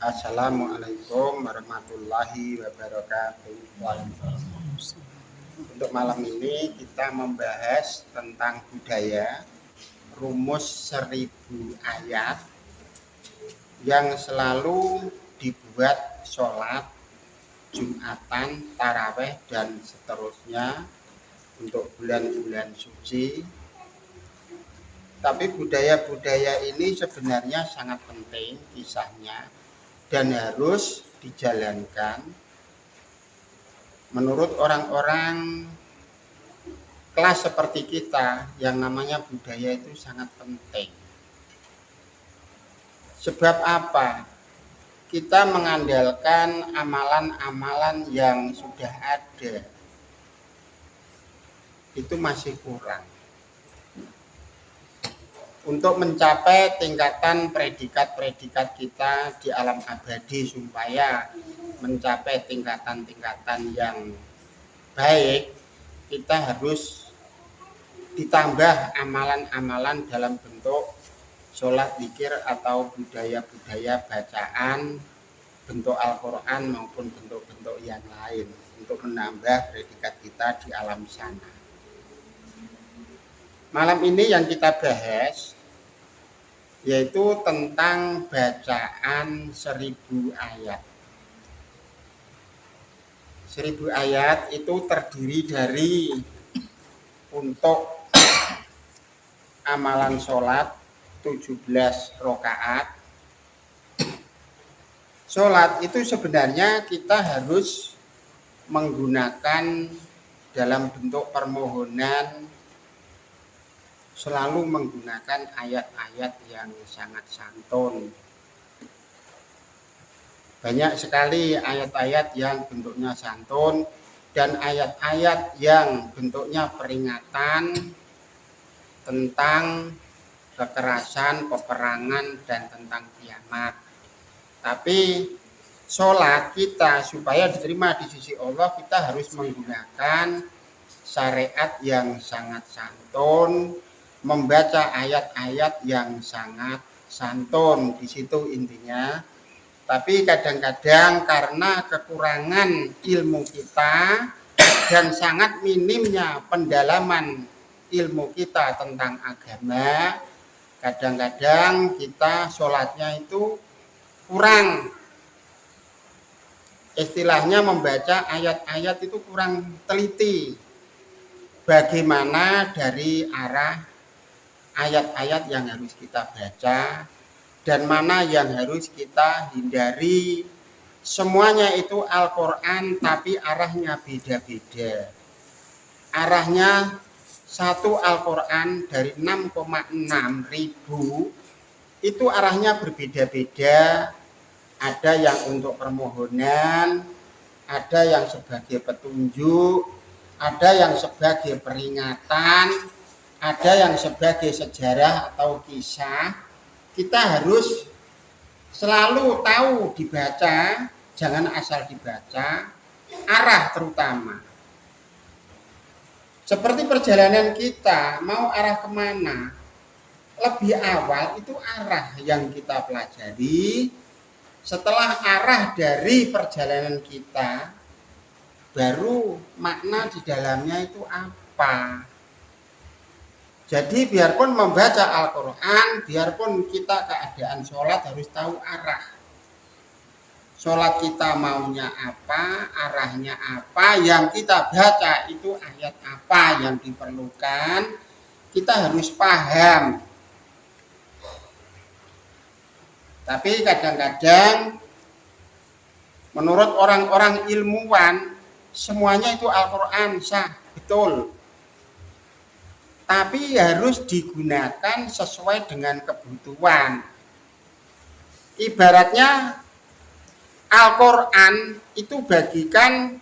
Assalamualaikum warahmatullahi wabarakatuh. Untuk malam ini kita membahas tentang budaya rumus 1000 ayat yang selalu dibuat sholat, Jumatan, taraweh dan seterusnya untuk bulan-bulan suci. Tapi budaya-budaya ini sebenarnya sangat penting kisahnya dan harus dijalankan menurut orang-orang kelas seperti kita. Yang namanya budaya itu sangat penting. Sebab apa? Kita mengandalkan amalan-amalan yang sudah ada, itu masih kurang untuk mencapai tingkatan predikat-predikat kita di alam abadi. Supaya mencapai tingkatan-tingkatan yang baik, kita harus ditambah amalan-amalan dalam bentuk sholat, zikir, atau budaya-budaya bacaan, bentuk Al-Quran maupun bentuk-bentuk yang lain untuk menambah predikat kita di alam sana. Malam ini yang kita bahas yaitu tentang bacaan 1000 ayat. 1000 ayat itu terdiri dari untuk amalan sholat 17 rakaat. Sholat itu sebenarnya kita harus menggunakan dalam bentuk permohonan, selalu menggunakan ayat-ayat yang sangat santun. Banyak sekali ayat-ayat yang bentuknya santun dan ayat-ayat yang bentuknya peringatan tentang kekerasan, peperangan, dan tentang kiamat. Tapi sholat kita supaya diterima di sisi Allah, kita harus menggunakan syariat yang sangat santun, membaca ayat-ayat yang sangat santun, di situ intinya. Tapi kadang-kadang karena kekurangan ilmu kita dan sangat minimnya pendalaman ilmu kita tentang agama, kadang-kadang kita sholatnya itu kurang. Istilahnya membaca ayat-ayat itu kurang teliti. Bagaimana dari arah ayat-ayat yang harus kita baca dan mana yang harus kita hindari. Semuanya itu Al-Quran, tapi arahnya beda-beda. Arahnya satu Al-Quran dari 6,6 ribu itu arahnya berbeda-beda. Ada yang untuk permohonan, ada yang sebagai petunjuk, ada yang sebagai peringatan, ada yang sebagai sejarah atau kisah. Kita harus selalu tahu dibaca, jangan asal dibaca, arah terutama. Seperti perjalanan kita, mau arah kemana? Lebih awal itu arah yang kita pelajari. Setelah arah dari perjalanan kita, baru makna di dalamnya itu apa. Jadi biarpun membaca Al-Quran, biarpun kita keadaan sholat, harus tahu arah. Sholat kita maunya apa, arahnya apa, yang kita baca itu ayat apa yang diperlukan, kita harus paham. Tapi kadang-kadang menurut orang-orang ilmuwan, semuanya itu Al-Quran sah, betul. Tapi harus digunakan sesuai dengan kebutuhan. Ibaratnya Al-Quran itu bagaikan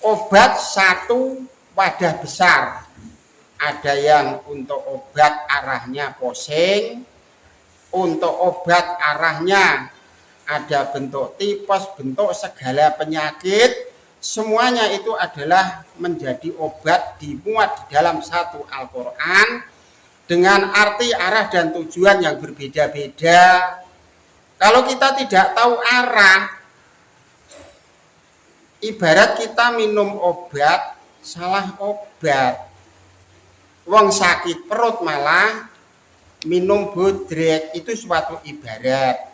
obat satu wadah besar. Ada yang untuk obat arahnya pusing, untuk obat arahnya ada bentuk tipes, bentuk segala penyakit. Semuanya itu adalah menjadi obat dimuat di dalam satu Al-Quran dengan arti, arah, dan tujuan yang berbeda-beda. Kalau kita tidak tahu arah, ibarat kita minum obat, salah obat. Wong sakit perut malah minum bodrek, itu suatu ibarat.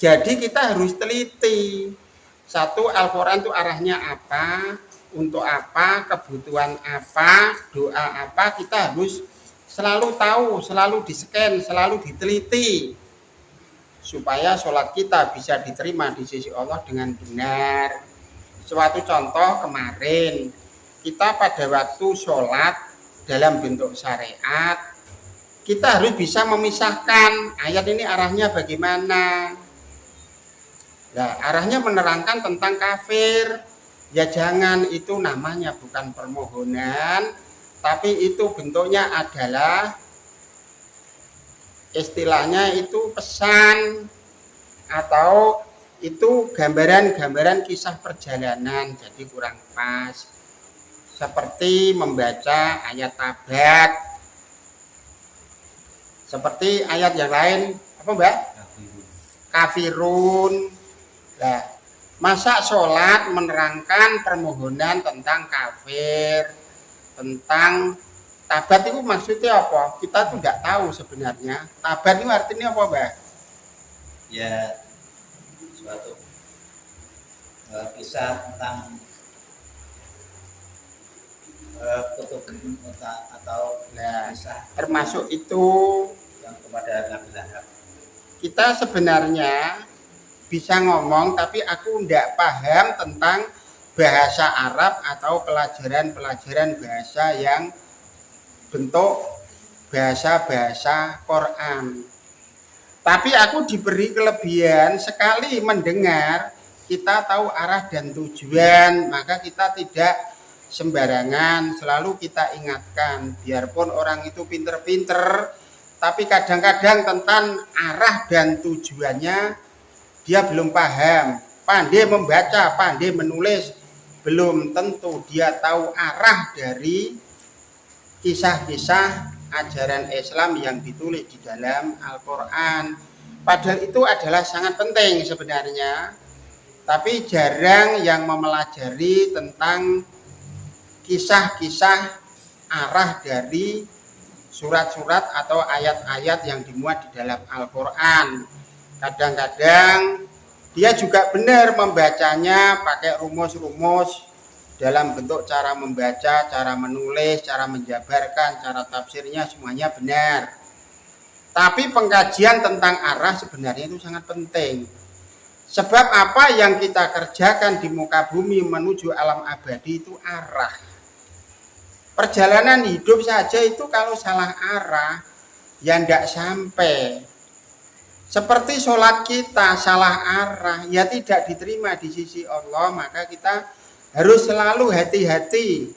Jadi kita harus teliti. Satu, Al-Quran itu arahnya apa, untuk apa, kebutuhan apa, doa apa, kita harus selalu tahu, selalu di-scan, selalu diteliti. Supaya sholat kita bisa diterima di sisi Allah dengan benar. Suatu contoh kemarin, kita pada waktu sholat dalam bentuk syariat, kita harus bisa memisahkan ayat ini arahnya bagaimana. Nah, arahnya menerangkan tentang kafir, ya jangan, itu namanya bukan permohonan, tapi itu bentuknya adalah istilahnya itu pesan atau itu gambaran-gambaran kisah perjalanan, jadi kurang pas. Seperti membaca ayat tabat, seperti ayat yang lain apa Mbak? Kafirun. Nah, masa sholat menerangkan permohonan tentang kafir, tentang tabat itu maksudnya apa? Kita tuh nggak tahu sebenarnya. Tabat itu artinya apa Mbak? Ya, suatu kisah tentang kutub atau kisah termasuk itu yang kepada Nabi Lahab. Kita sebenarnya bisa ngomong, tapi aku tidak paham tentang bahasa Arab atau pelajaran-pelajaran bahasa yang bentuk bahasa-bahasa Quran. Tapi aku diberi kelebihan sekali mendengar, kita tahu arah dan tujuan, maka kita tidak sembarangan, selalu kita ingatkan. Biarpun orang itu pinter-pinter, tapi kadang-kadang tentang arah dan tujuannya dia belum paham. Pandai membaca, pandai menulis, belum tentu dia tahu arah dari kisah-kisah ajaran Islam yang ditulis di dalam Al-Quran. Padahal itu adalah sangat penting sebenarnya, tapi jarang yang mempelajari tentang kisah-kisah arah dari surat-surat atau ayat-ayat yang dimuat di dalam Al-Quran. Kadang-kadang dia juga benar membacanya pakai rumus-rumus dalam bentuk cara membaca, cara menulis, cara menjabarkan, cara tafsirnya semuanya benar. Tapi pengkajian tentang arah sebenarnya itu sangat penting. Sebab apa yang kita kerjakan di muka bumi menuju alam abadi itu arah. Perjalanan hidup saja itu kalau salah arah, ya tidak sampai. Seperti sholat kita salah arah, ya tidak diterima di sisi Allah, maka kita harus selalu hati-hati.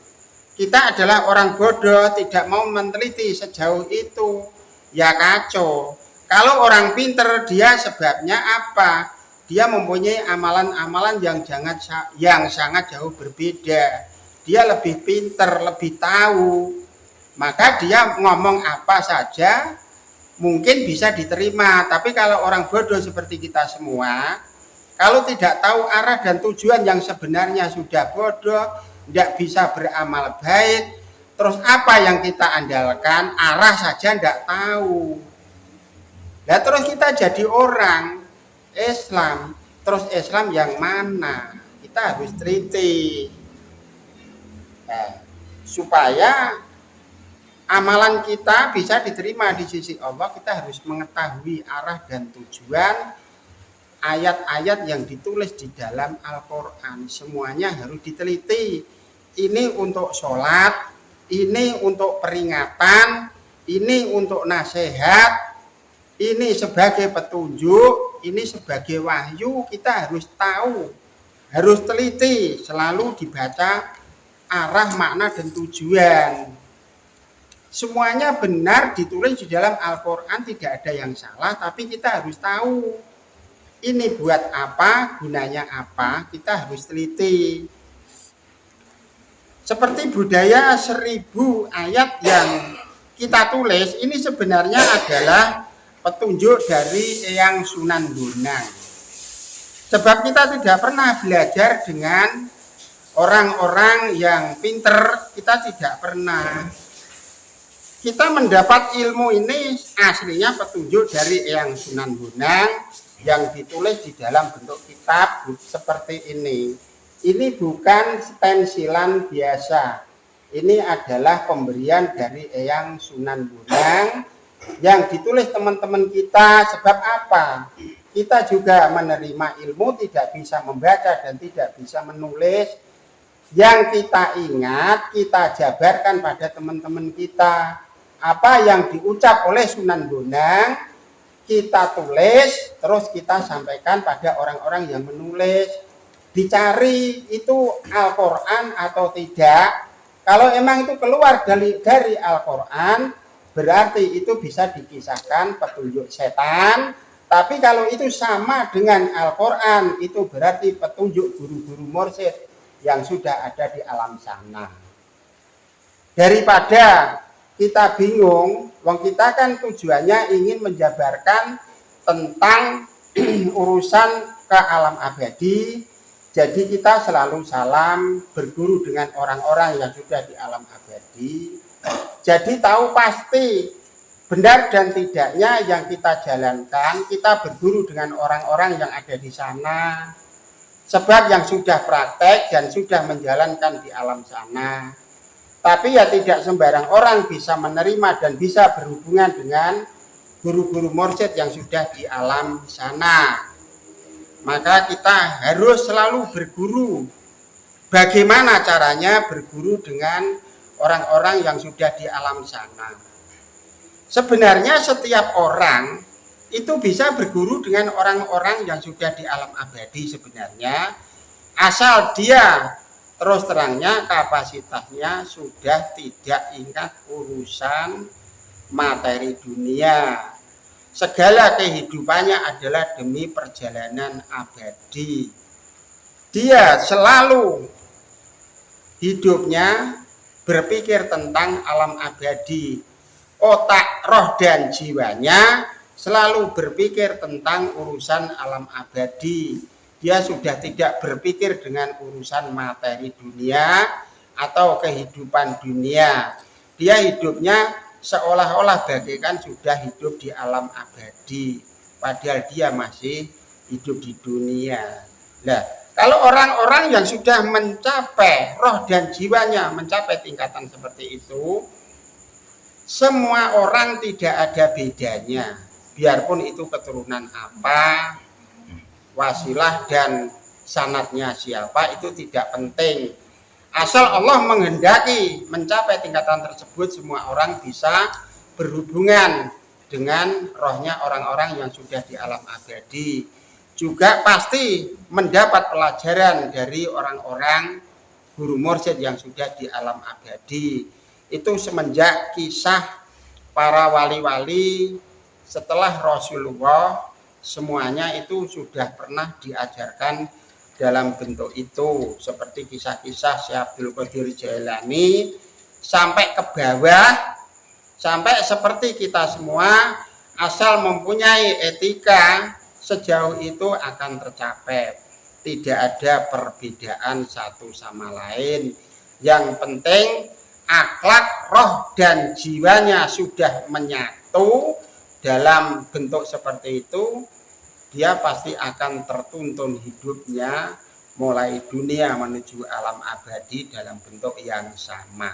Kita adalah orang bodoh, tidak mau meneliti sejauh itu, ya kacau. Kalau orang pinter, dia sebabnya apa? Dia mempunyai amalan-amalan yang sangat jauh berbeda. Dia lebih pinter, lebih tahu. Maka dia ngomong apa saja mungkin bisa diterima. Tapi kalau orang bodoh seperti kita semua, kalau tidak tahu arah dan tujuan yang sebenarnya sudah bodoh, tidak bisa beramal baik. Terus apa yang kita andalkan? Arah saja tidak tahu. Nah terus kita jadi orang Islam. Terus Islam yang mana? Kita harus teliti. Nah, supaya amalan kita bisa diterima di sisi Allah, kita harus mengetahui arah dan tujuan ayat-ayat yang ditulis di dalam Al-Quran. Semuanya harus diteliti. Ini untuk sholat, ini untuk peringatan, ini untuk nasihat, ini sebagai petunjuk, ini sebagai wahyu. Kita harus tahu, harus teliti, selalu dibaca arah, makna, dan tujuan. Semuanya benar ditulis di dalam Al-Quran, tidak ada yang salah, tapi kita harus tahu ini buat apa, gunanya apa, kita harus teliti. Seperti budaya 1000 ayat yang kita tulis, ini sebenarnya adalah petunjuk dari Eyang Sunan Bonang. Sebab kita tidak pernah belajar dengan orang-orang yang pinter, kita tidak pernah. Kita mendapat ilmu ini aslinya petunjuk dari Eyang Sunan Bonang yang ditulis di dalam bentuk kitab seperti ini. Ini bukan pensilan biasa. Ini adalah pemberian dari Eyang Sunan Bonang yang ditulis teman-teman kita. Sebab apa? Kita juga menerima ilmu, tidak bisa membaca dan tidak bisa menulis. Yang kita ingat, kita jabarkan pada teman-teman kita. Apa yang diucap oleh Sunan Bonang, kita tulis, terus kita sampaikan pada orang-orang yang menulis. Dicari itu Al-Quran atau tidak. Kalau emang itu keluar dari Al-Quran, berarti itu bisa dikisahkan petunjuk setan. Tapi kalau itu sama dengan Al-Quran, itu berarti petunjuk guru-guru mursyid yang sudah ada di alam sana. Daripada kita bingung, wong kita kan tujuannya ingin menjabarkan tentang urusan ke alam abadi. Jadi kita selalu salam berguru dengan orang-orang yang sudah di alam abadi. Jadi tahu pasti benar dan tidaknya yang kita jalankan, kita berguru dengan orang-orang yang ada di sana. Sebab yang sudah praktek dan sudah menjalankan di alam sana. Tapi ya tidak sembarang orang bisa menerima dan bisa berhubungan dengan guru-guru mursyid yang sudah di alam sana. Maka kita harus selalu berguru. Bagaimana caranya berguru dengan orang-orang yang sudah di alam sana? Sebenarnya setiap orang itu bisa berguru dengan orang-orang yang sudah di alam abadi sebenarnya. Asal dia terus terangnya kapasitasnya sudah tidak ingat urusan materi dunia. Segala kehidupannya adalah demi perjalanan abadi. Dia selalu hidupnya berpikir tentang alam abadi. Otak, roh, dan jiwanya selalu berpikir tentang urusan alam abadi. Dia sudah tidak berpikir dengan urusan materi dunia atau kehidupan dunia. Dia hidupnya seolah-olah bagaikan sudah hidup di alam abadi, padahal dia masih hidup di dunia. Nah, kalau orang-orang yang sudah mencapai roh dan jiwanya mencapai tingkatan seperti itu, semua orang tidak ada bedanya, biarpun itu keturunan apa, wasilah dan sanadnya siapa, itu tidak penting. Asal Allah menghendaki mencapai tingkatan tersebut, semua orang bisa berhubungan dengan rohnya orang-orang yang sudah di alam abadi. Juga pasti mendapat pelajaran dari orang-orang guru mursyid yang sudah di alam abadi. Itu semenjak kisah para wali-wali setelah Rasulullah, semuanya itu sudah pernah diajarkan dalam bentuk itu, seperti kisah-kisah Syekh Abdul Qadir Jailani sampai ke bawah, sampai seperti kita semua, asal mempunyai etika sejauh itu akan tercapai. Tidak ada perbedaan satu sama lain. Yang penting akhlak, roh, dan jiwanya sudah menyatu dalam bentuk seperti itu, dia pasti akan tertuntun hidupnya mulai dunia menuju alam abadi dalam bentuk yang sama.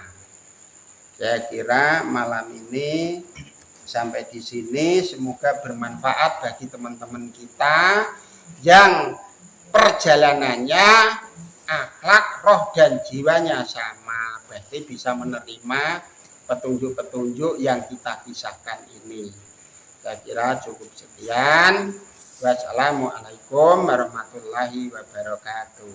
Saya kira malam ini sampai di sini, semoga bermanfaat bagi teman-teman kita yang perjalanannya akhlak, roh, dan jiwanya sama, berarti bisa menerima petunjuk-petunjuk yang kita kisahkan ini. Saya kira cukup sekian. Wassalamualaikum warahmatullahi wabarakatuh.